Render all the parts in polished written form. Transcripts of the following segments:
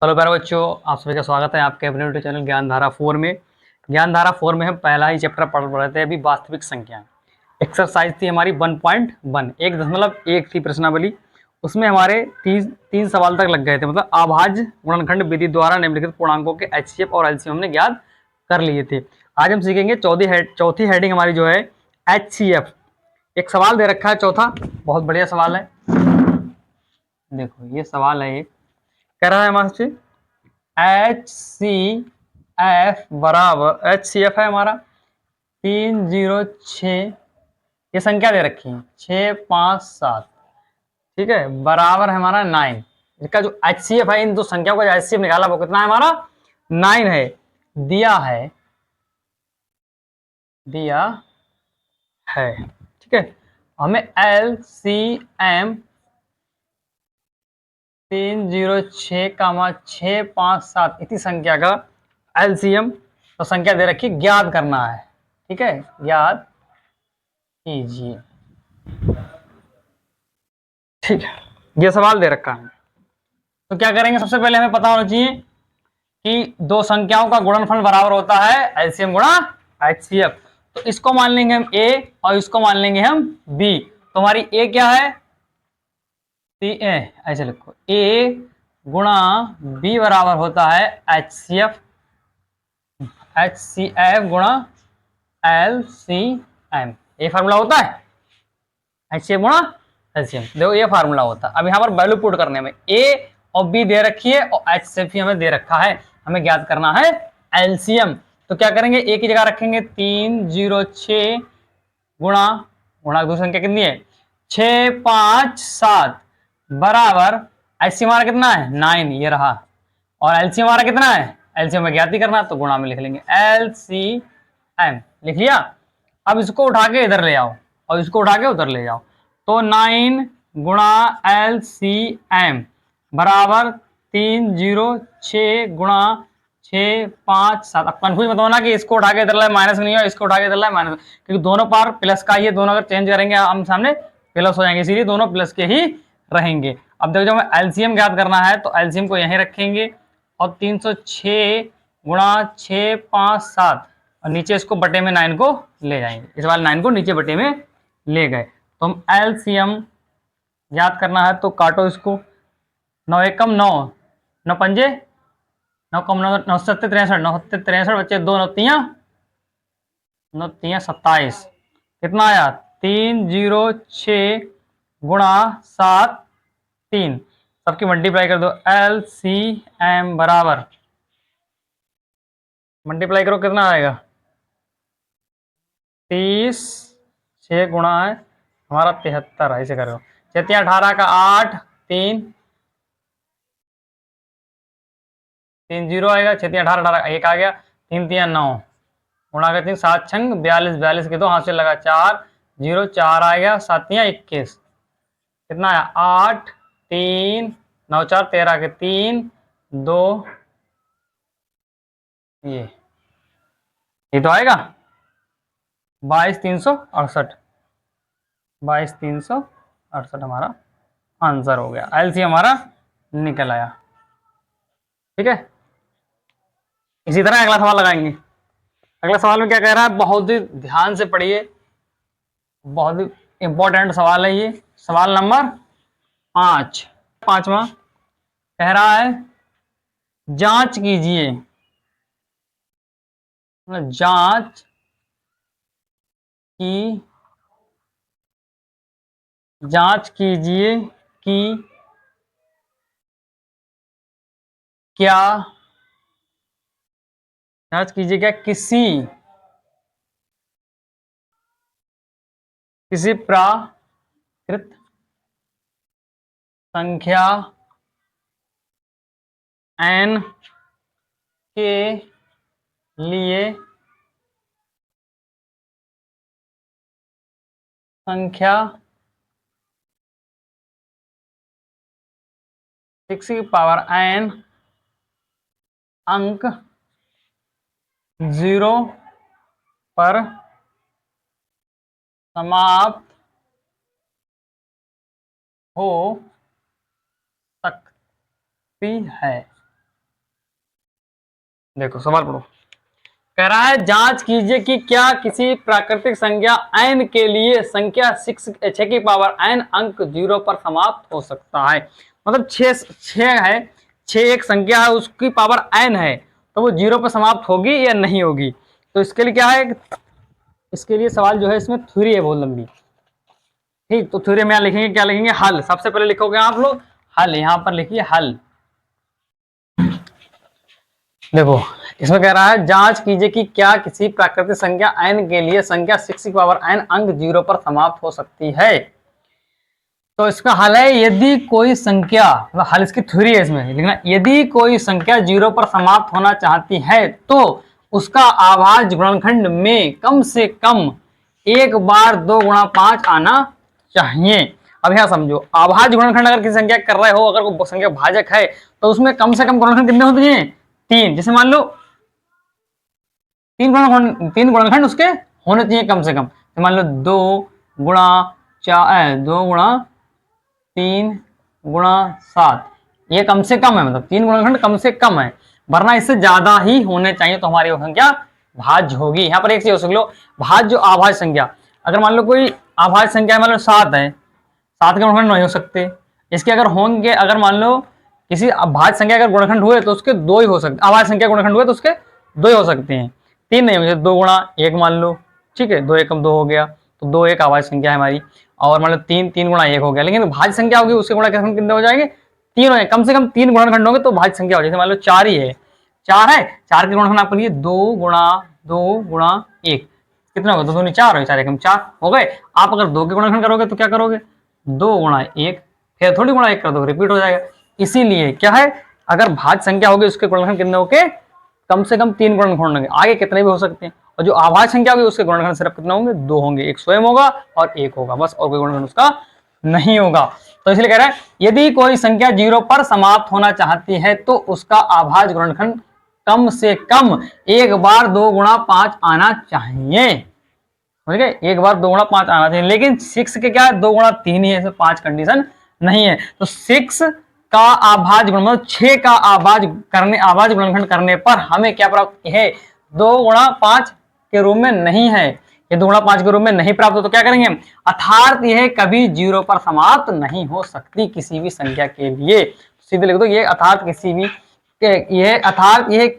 Hello प्यारे बच्चों, आप सभी का स्वागत है आपके अपने यूट्यूब चैनल ज्ञानधारा 4 में। ज्ञानधारा 4 में हम पहला ही चैप्टर पढ़ रहे थे अभी, वास्तविक संख्या। एक्सरसाइज थी हमारी 1.1, 1.1 थी प्रश्नावली। उसमें हमारे तीन सवाल तक लग गए थे, मतलब अभाज्य गुणनखंड विधि द्वारा निम्नलिखित पूर्णांकों के एचसीएफ और एलसीएम हमने ज्ञात कर लिए थे। आज हम सीखेंगे चौथी हेडिंग हमारी जो है एचसीएफ। एक सवाल दे रखा है चौथा, बहुत बढ़िया सवाल है। देखो ये सवाल है, एक कह रहा है हमारे एच सी एफ बराबर, एच सी एफ है हमारा 306। ये संख्या दे रखी है 657, ठीक है, बराबर है हमारा 9। इसका जो एच सी एफ है, इन दो संख्याओं का एच सी एफ निकाला वो कितना है हमारा 9 है। दिया है, दिया है, ठीक है। हमें एल सी एम 306,657 इसी संख्या का एलसीएम तो संख्या दे रखी, ज्ञात करना है, ठीक है, ज्ञात कीजिए। ठीक है, ये सवाल दे रखा है। तो क्या करेंगे, सबसे पहले हमें पता होना चाहिए कि दो संख्याओं का गुणनफल बराबर होता है एलसीएम गुणा एचसीएफ। तो इसको मान लेंगे हम ए और इसको मान लेंगे हम बी। तो हमारी ए क्या है, ऐसे लिखो, ए गुणा बी बराबर होता है एचसीएफ, एचसीएफ गुणा एलसीएम। ये फार्मूला होता है एचसीएफ गुणा एलसीएम। देखो ये फार्मूला होता है। अब यहाँ पर वैल्यू पुट करने में ए और बी दे रखी है और एचसीएफ हमें दे रखा है, हमें ज्ञात करना है एलसीएम। तो क्या करेंगे, ए की जगह रखेंगे 306 गुणा, गुणा दूसरी संख्या कितनी है 657 बराबर एचसीएम हमारा कितना है 9, ये रहा। और एलसीएम हमारा कितना है, एलसीएम में ज्ञात ही करना, तो गुणा में लिख लेंगे एलसीएम, लिख लिया। अब इसको उठा के इधर ले आओ और इसको उठा के उधर ले जाओ, तो 9 गुणा एलसीएम बराबर 306 गुणा 657। अब कंफ्यूज मत होना कि इसको उठा के इधर लाए माइनस नहीं हो, इसको उठा के इधर लाए माइनस, क्योंकि दोनों पार प्लस का ही है, दोनों अगर चेंज करेंगे हम सामने प्लस हो जाएंगे, इसीलिए दोनों प्लस के ही रहेंगे। अब देखो, जब हमें एलसीएम ज्ञात करना है तो एलसीएम को यहीं रखेंगे और 306 गुणा 657 और नीचे इसको बटे में 9 को ले जाएंगे, इस बार 9 को नीचे बटे में ले गए। तो हम एलसीएम याद करना है तो काटो इसको, 9 एकम 9, 9 पंजे 9 कम 9, 9 सत्ते 63, 9 सत्ते 63 बच्चे 2 नौतियाँ, 27, कितना आया 306 गुणा 7 3, सबकी मल्टीप्लाई कर दो। एलसीएम बराबर, मल्टीप्लाई करो कितना आएगा 30, 6 गुणा है हमारा 73, ऐसे करो 6 18 का 8, 3 3 जीरो आएगा, 6 18 18 एक आ गया, 3 3 9 गुणा करते 7 छंग 42, 42 के दो हाथ से लगा 4 0 4 आ गया, 7 21, कितना आया 8 3 9 4 13 के 3 2, ये तो आएगा 22,368, 22,368 हमारा आंसर हो गया, एलसीएम हमारा निकल आया। ठीक है, इसी तरह अगला सवाल लगाएंगे। अगला सवाल में क्या कह रहा है, बहुत ही ध्यान से पढ़िए, बहुत ही इंपॉर्टेंट सवाल है ये। सवाल नंबर 5, पांचवा कह रहा है जांच कीजिए, जांच की, जांच कीजिए कि क्या, जांच कीजिए क्या किसी प्राकृत संख्या n के लिए संख्या 6 की पावर n अंक 0 पर समाप्त हो सकती है। देखो सवाल पढ़ो। कह रहा है जांच कीजिए कि क्या किसी प्राकृतिक संख्या n के लिए संख्या 6 की पावर n अंक 0 पर समाप्त हो सकता है। मतलब 6 है, 6 एक संख्या है, उसकी पावर n है, तो वो 0 पर समाप्त होगी या नहीं होगी। तो इसके लिए क्या है, इसके लिए सवाल जो है इसमें थ्योरी है बहुत लंबी। ठीक, तो थ्योरी में यहाँ लिखेंगे, क्या लिखेंगे, हल। सबसे पहले लिखोगे आप लोग हल, यहां पर लिखिए हल। देखो इसमें कह रहा है जांच कीजिए कि क्या किसी प्राकृतिक संख्या n के लिए संख्या 6 की पावर n अंक 0 पर समाप्त हो सकती है। तो इसका हल है, यदि कोई संख्या, मतलब हल इसकी थ्योरी है इसमें लिखना, यदि कोई संख्या 0 पर समाप्त होना चाहती है तो उसका आभाज्य गुणनखंड में कम से कम एक बार 2 गुणा 5 आना चाहिए। अब यहां समझो, आभाज्य गुणनखंड अगर किसी संख्या कर रहे हो, अगर वो संख्या भाजक है तो उसमें कम से कम गुणनखंड कितने होते हैं, 3। जैसे मान लो 3 गुणनखंड उसके होने चाहिए कम से कम। तो मान लो 2 गुणा 4, 2 गुणा 3 गुणा 7, ये कम से कम है, मतलब 3 गुणनखंड कम से कम है, वरना इससे ज्यादा ही होने चाहिए तो हमारी वो संख्या भाज्य होगी। यहाँ पर एक चीज हो लो, भाज्य जो अभाज्य संख्या, अगर मान लो कोई अभाज्य संख्या मान लो 7 है, 7 के गुणनखंड नहीं हो सकते। इसके अगर होंगे, अगर मान लो किसी अभाज्य संख्या अगर गुणनखंड हुए तो उसके 2 ही हो सकते, अभाज्य संख्या गुणनखंड हुए तो उसके 2 ही हो सकते हैं, 3 नहीं होंगे। 2 गुणा 1 मान लो, ठीक है, 2 एकम 2 हो गया, तो 2 एक अभाज्य संख्या है हमारी। और मान लो 3 गुणा 1 हो गया, लेकिन भाज्य संख्या होगी उसके गुणा कितने हो जाएंगे, 3 हो, कम से कम 3 गुणनखंड होंगे तो भाज्य संख्या हो जाएगी। मान लो 4 ही है, 4 है, 4 के गुणनखंड आपके लिए 2 गुणा 1 कितना होगा, 2 दूनी 4 हो, 4 एकम 4 हो गए। आप अगर 2 के गुणनखंड करोगे तो क्या करोगे, 2 गुणा 1, फिर थोड़ी गुणा 1 कर दो, रिपीट हो जाएगा। इसीलिए क्या है, अगर भाज्य संख्या होगी उसके गुणनखंड कितने होंगे, कम से कम 3 गुणनखंड होंगे, आगे कितने भी हो सकते हैं। और जो अभाज्य संख्या होगी उसके गुणनखंड सिर्फ कितने होंगे, 2 होंगे, एक स्वयं होगा और 1 होगा, बस, और कोई गुणनखंड उसका नहीं होगा। तो इसलिए कह रहा है यदि कोई संख्या 0 पर समाप्त होना चाहती है तो उसका अभाज्य गुणनखंड कम से कम एक बार 2 गुणा 5 आना चाहिए। समझ गए, एक बार 2 गुणा 5 आना चाहिए। लेकिन 6 के क्या है, 2 गुणा 3 ही है, इसमें 5 कंडीशन नहीं है। तो 6 का अभाज्य गुण, मतलब 6 का अभाज्य गुणनखंड करने पर हमें क्या प्राप्त है, 2 गुणा 5 के रूप में नहीं है, ये 2 गुणा 5 के रूप में नहीं प्राप्त हो, तो क्या करेंगे, अर्थात यह कभी 0 पर समाप्त नहीं हो सकती किसी भी संख्या के लिए। सीधे लिख दो, ये अर्थात किसी भी, यह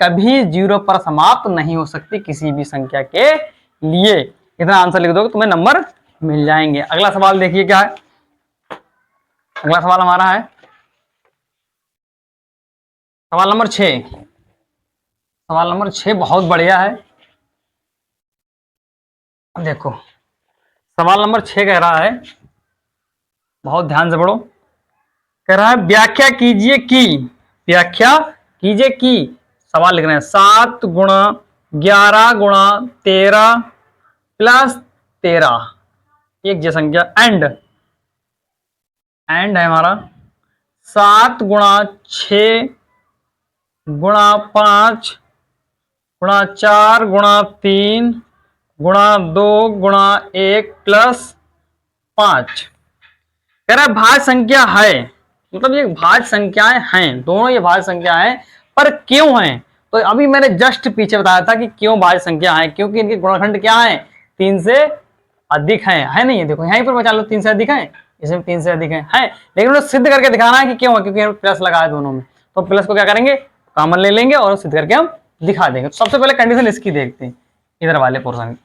कभी 0 पर समाप्त नहीं हो सकती किसी भी संख्या के लिए। इतना आंसर लिख दोगे तुम्हें नंबर मिल जाएंगे। अगला सवाल देखिए क्या है, अगला सवाल हमारा है सवाल नंबर 6। सवाल नंबर 6 बहुत बढ़िया है। देखो सवाल नंबर 6 कह रहा है, बहुत ध्यान से पढ़ो। कह रहा है व्याख्या कीजिए कि सवाल लिख रहे हैं 7 गुणा 11 गुणा 13 प्लस 13 एक जो संख्या एंड है हमारा 7 गुणा 6 गुणा 5 गुणा 4 गुणा 3 गुणा 2 गुणा 1 प्लस 5। कह रहा है भाज्य संख्या है, मतलब ये भाज्य संख्याएं हैं, दोनों ये भाज्य संख्या हैं, पर क्यों हैं। तो अभी मैंने जस्ट पीछे बताया था कि क्यों भाज्य संख्या है, क्योंकि इनके गुणनखंड क्या है, 3 से अधिक है नहीं है। देखो यहीं पर बचा लो, 3 से अधिक है, इसमें 3 से अधिक है, लेकिन उन्हें सिद्ध करके दिखाना है कि क्यों है, क्योंकि प्लस लगा है दोनों में। तो प्लस को क्या करेंगे, कॉमन ले लेंगे और सिद्ध करके हम दिखा देंगे। तो सबसे पहले कंडीशन इसकी देखते हैं, इधर वाले पोर्शन।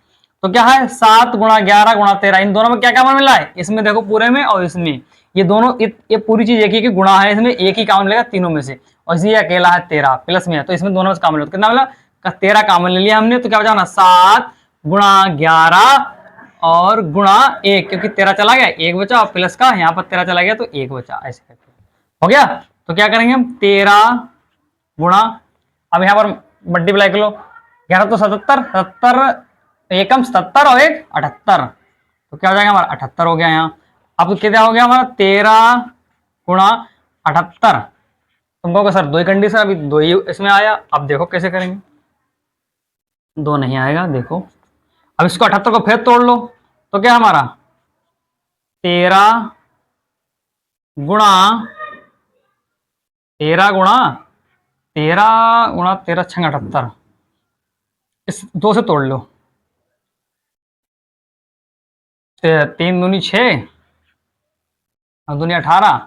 तो क्या है, 7 गुणा 11 गुणा 13, इन दोनों में क्या कॉमन मिला है, इसमें देखो पूरे में और इसमें, ये दोनों ये पूरी चीज एक ही की गुणा है, इसमें एक ही कॉमन मिलेगा तीनों में से, और इसी अकेला है 13 प्लस में है, तो इसमें दोनों में कॉमन, कितना मिला, 13 कॉमन ले लिया हमने। तो क्या बचा, 7 गुणा 11 और गुणा 1, क्योंकि 13 चला गया, 1 बचा, और प्लस का यहाँ पर 13 चला गया तो 1 बचा, ऐसे करके हो गया। तो क्या करेंगे हम, 13 गुणा, अब यहाँ पर मल्टीप्लाई कर लो, 11 तो 77, 77 एकम 77 और 1 78, तो क्या हो जाएगा हमारा 78 हो गया। यहाँ अब कितना हो गया हमारा, 13 गुणा 78। तुम कहोगे सर दो ही कंडीशन, अभी 2 ही इसमें आया, अब देखो कैसे करेंगे, 2 नहीं आएगा। देखो अब इसको 78 को फिर तोड़ लो, तो क्या हमारा 13 गुणा 13 गुणा 13 गुणा 13 छंग 78, इस 2 से तोड़ लो। 3 दूनी 6 और दूनी 18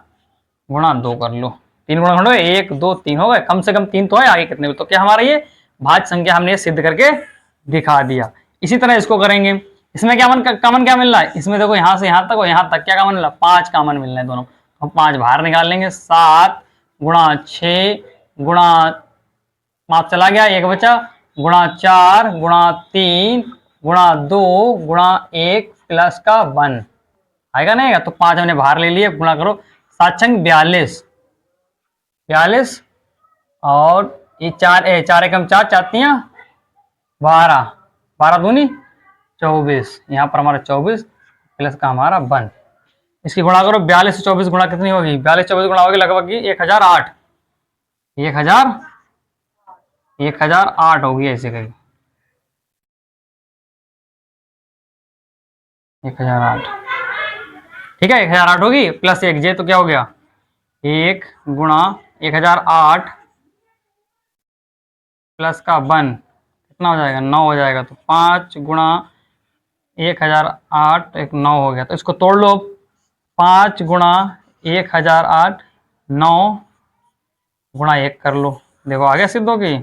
गुणा 2 कर लो। 3 गुणा खंडो 1 2 3 हो गए, कम से कम 3 तो है, आगे कितने भी। तो क्या हमारा ये भाज्य संख्या हमने सिद्ध करके दिखा दिया। इसी तरह इसको करेंगे। इसमें क्या कॉमन क्या मिल रहा है, इसमें देखो यहाँ से यहाँ तक और यहाँ तक क्या कॉमन मिल रहा है, 5 कॉमन मिल रहे हैं दोनों। हम 5 बाहर निकाल लेंगे। 7 गुणा 6 गुणा 5 चला गया, 1 बचा, गुणा 4 गुणा 3 गुणा 2 गुणा 1 प्लस का 1 आएगा नहीं आएगा। तो 5 हमने बाहर ले लिए, गुणा करो। 7 छंग 42 और ये 4 एकम 4 4 12 12 दूनी 24, यहाँ पर हमारा 24 प्लस का हमारा 1। इसकी गुणा करो। 42 से 24 गुणा कितनी होगी, 42 24 गुणा होगी लगभग 1008 1008 होगी ऐसे कहीं 1008। ठीक है 1008 होगी प्लस 1 जे, तो क्या हो गया 1 गुणा 1008 प्लस का 1 कितना हो जाएगा 9 हो जाएगा। तो 5 गुणा 1008 एक 9 हो गया। तो इसको तोड़ लो। 5 गुणा 1008 9 गुणा 1 कर लो, देखो आगे सिद्ध होगी।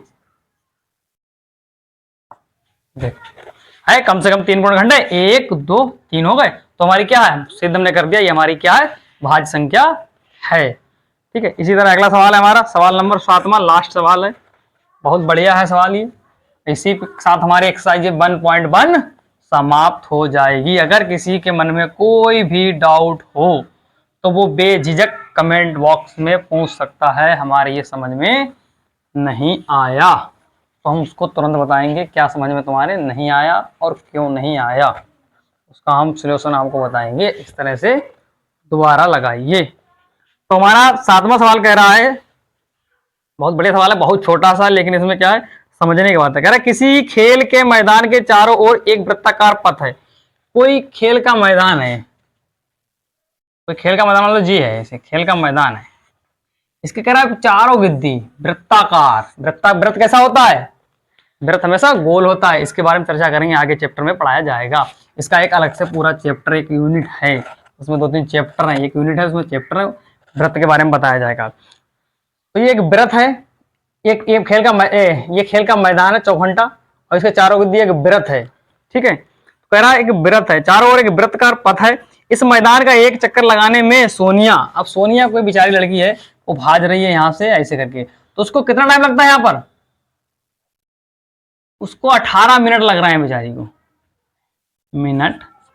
देख है कम से कम 3 गुण खंड है, 1 2 3 हो गए। तो हमारी क्या है सिद्ध हमने कर दिया, ये हमारी क्या है भाज्य संख्या है। ठीक है, इसी तरह अगला सवाल है हमारा सवाल नंबर 7वां, लास्ट सवाल है। बहुत बढ़िया है सवाल ये। इसी के साथ हमारी एक्सरसाइज 1.1 समाप्त हो जाएगी। अगर किसी के मन में कोई भी डाउट हो तो वो बेझिझक कमेंट बॉक्स में पूछ सकता है, हमारे ये समझ में नहीं आया, तो हम उसको तुरंत बताएंगे क्या समझ में तुम्हारे नहीं आया और क्यों नहीं आया, उसका हम सॉल्यूशन आपको बताएंगे। इस तरह से दोबारा लगाइए। तो हमारा 7वां सवाल कह रहा है, बहुत बढ़िया सवाल है, बहुत छोटा सा, लेकिन इसमें क्या है समझने की बात है। कह रहा है किसी खेल के मैदान के चारों ओर एक वृत्ताकार पथ है। कोई खेल का मैदान है, कोई खेल का मैदान मतलब जी है, इसे खेल का मैदान है, इसके कह रहा है चारों गिद्दी वृत्ताकार। वृत्त कैसा होता है, वृत्त हमेशा गोल होता है। इसके बारे में चर्चा करेंगे, आगे चैप्टर में पढ़ाया जाएगा। इसका एक अलग से पूरा चैप्टर, एक यूनिट है, उसमें 2-3 चैप्टर हैं, एक यूनिट है उसमें चैप्टर है, वृत्त के बारे में बताया जाएगा। तो ये एक वृत्त है, ये खेल का मैदान है चौखंटा, और इसके चारों गिद्दी एक वृत्त है। ठीक है, तो कह रहा है एक वृत्त है, चारों ओर एक वृत्तकार पथ है। इस मैदान का एक चक्कर लगाने में सोनिया, अब सोनिया कोई बेचारी लड़की है, वो भाग रही है यहाँ से ऐसे करके, तो उसको कितना टाइम लगता है यहाँ पर, उसको 18 मिनट लग रहे हैं बेचारी को।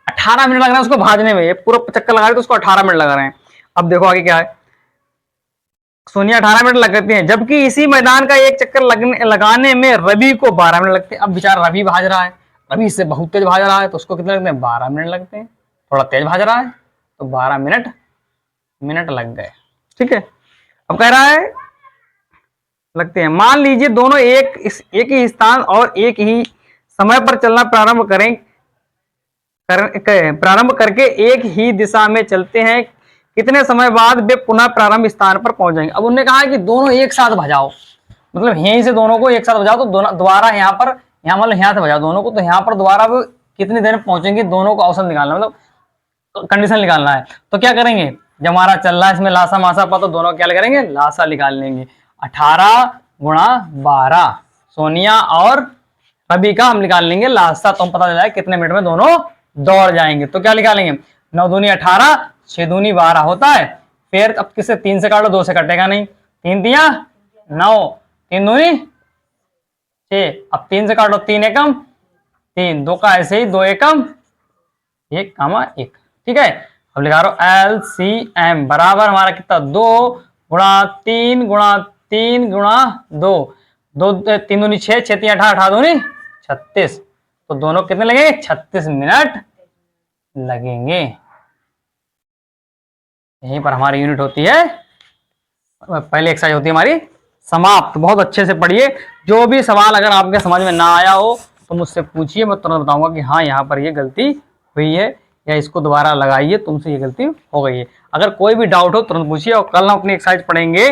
18 मिनट लग रहा है उसको भाजने में, ये पूरा चक्कर लगा रहे तो उसको 18 मिनट लग रहे हैं। अब देखो आगे क्या है, सोनिया 18 मिनट लगाती है, जबकि इसी मैदान का एक चक्कर लगाने में रवि को 12 मिनट लगते हैं। अब बेचारा रवि भाज रहा है, रवि इससे बहुत तेज भाज रहा है, तो उसको कितने लगते हैं 12 मिनट लगते हैं, थोड़ा तेज भाज रहा है तो 12 मिनट लग गए। ठीक है, अब कह रहा है लगते हैं, मान लीजिए दोनों एक ही स्थान और एक ही समय पर चलना प्रारंभ करके एक ही दिशा में चलते हैं, कितने समय बाद वे पुनः प्रारंभ स्थान पर पहुंच जाएंगे। अब उन्होंने कहा है कि दोनों एक साथ भजाओ, मतलब यहीं से दोनों को एक साथ भजाओ तो दोबारा यहाँ पर, यहाँ मतलब यहाँ से भजाओ दोनों को, तो यहाँ पर दोबारा वो कितनी देर में पहुंचेंगे, दोनों को अवसर निकालना, मतलब कंडीशन निकालना है। तो क्या करेंगे, जब हमारा चल रहा है इसमें लासा मासा पर, तो दोनों क्या करेंगे लासा निकाल लेंगे। 18 गुणा 12 सोनिया और रवि का हम निकाल लेंगे लासा, तो हम पता चला है कितने मिनट में दोनों दौड़ जाएंगे। तो क्या निकालेंगे 9 दूनी 18 6 दूनी 12 होता है। फिर अब किससे 3 से काटो, 2 से कटेगा नहीं, 3 दिया 9, 3 दूनी 6, अब 3 से काटो 3 एकम 3, 2 का ऐसे ही 2 एकम 1, ठीक है। अब लिखा रहा हूं LCM बराबर हमारा कितना 2 गुणा 3 गुणा 3 गुणा 2, 3 दूनी 6, 6 3 18, 18 दूनी 36, तो दोनों कितने लगेंगे 36 मिनट लगेंगे। यहीं पर हमारी यूनिट होती है, पहले एक्सरसाइज होती है हमारी समाप्त। बहुत अच्छे से पढ़िए, जो भी सवाल अगर आपके समझ में ना आया हो तो मुझसे पूछिए, मैं तुरंत बताऊंगा कि हाँ यहाँ पर ये गलती हुई है, या इसको दोबारा लगाइए, तुमसे ये गलती हो गई है। अगर कोई भी डाउट हो तुरंत पूछिए, और कल हम अपनी एक्सरसाइज पढ़ेंगे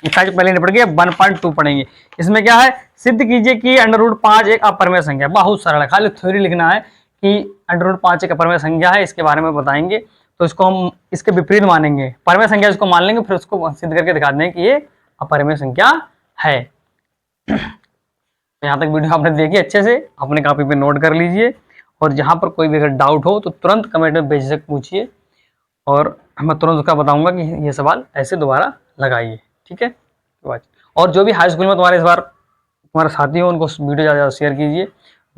इसका जो पहले निपट गया 1.2 पढ़ेंगे। इसमें क्या है, सिद्ध कीजिए कि √5 एक अपरिमेय संख्या। बहुत सरल है, खाली थ्योरी लिखना है कि √5 एक अपरिमेय संख्या है, इसके बारे में बताएंगे। तो इसको हम इसके विपरीत मानेंगे, परमेय संख्या इसको मान लेंगे, फिर उसको सिद्ध करके दिखा देंगे कि ये अपरिमेय संख्या है। यहाँ तक वीडियो आपने देखी अच्छे से, अपने कॉपी पे नोट कर लीजिए, और जहाँ पर कोई भी अगर डाउट हो तो तुरंत कमेंट में बेझिझक पूछिए, और मैं तुरंत उसका बताऊंगा कि ये सवाल ऐसे दोबारा लगाइए, ठीक है। और जो भी हाई स्कूल में तुम्हारे इस बार तुम्हारे साथी हो, उनको वीडियो ज़्यादा शेयर कीजिए,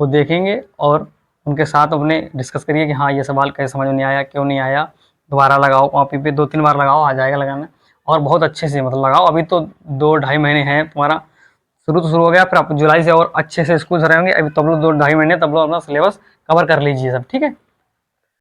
वो देखेंगे और उनके साथ अपने डिस्कस करिए कि हाँ ये सवाल कैसे समझ में नहीं आया, क्यों नहीं आया, दोबारा लगाओ कॉपी पे, 2-3 बार लगाओ, आ जाएगा लगाना, और बहुत अच्छे से मतलब लगाओ। अभी तो 2-2.5 महीने हैं तुम्हारा, शुरू तो शुरू हो गया, फिर आप जुलाई से और अच्छे से स्कूल से रहेंगे। अभी तब लोग 2-2.5 महीने तब लोग अपना सिलेबस कवर कर लीजिए सब, ठीक है।